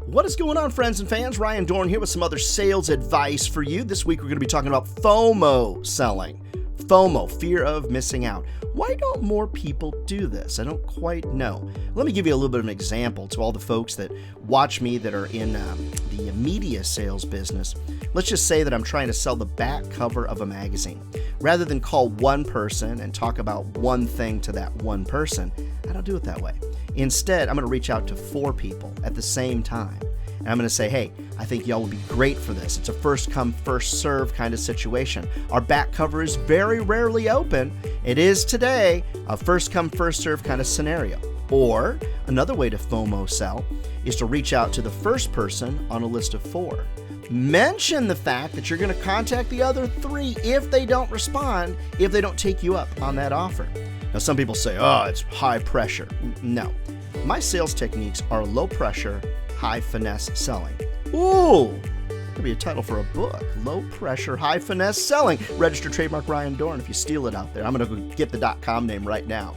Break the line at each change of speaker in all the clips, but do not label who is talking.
What is going on, friends and fans? Ryan Dohrn here with some other sales advice for you. This week we're going to be talking about FOMO selling. FOMO, fear of missing out. Why don't more people do this? I don't quite know. Let me give you a little bit of an example to all the folks that watch me that are in the media sales business. Let's just say that I'm trying to sell the back cover of a magazine. Rather than call one person and talk about one thing to that one person, I don't do it that way. Instead, I'm going to reach out to 4 people at the same time. And I'm going to say, hey, I think y'all would be great for this. It's a first come, first serve kind of situation. Our back cover is very rarely open. It is today a first come, first serve kind of scenario. Or another way to FOMO sell is to reach out to the first person on a list of 4. Mention the fact that you're going to contact the other 3 if they don't respond, if they don't take you up on that offer. Now, some people say, oh, it's high pressure. No. My sales techniques are low pressure, high finesse selling. Ooh, that could be a title for a book. Low pressure, high finesse selling. Register trademark Ryan Dohrn if you steal it out there. I'm going to go get the .com name right now.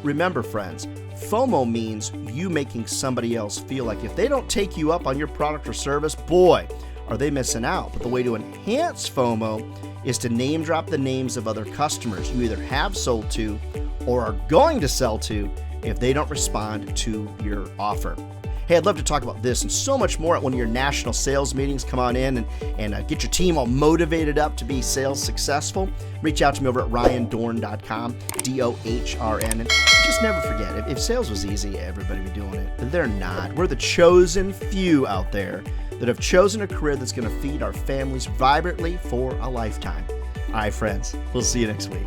Remember, friends, FOMO means you making somebody else feel like if they don't take you up on your product or service, boy, are they missing out. But the way to enhance FOMO is to name drop the names of other customers you either have sold to or are going to sell to if they don't respond to your offer. Hey, I'd love to talk about this and so much more at one of your national sales meetings. Come on in and get your team all motivated up to be sales successful. Reach out to me over at ryandohrn.com, Dohrn. And just never forget, if sales was easy, everybody would be doing it. But they're not. We're the chosen few out there that have chosen a career that's going to feed our families vibrantly for a lifetime. All right, friends, we'll see you next week.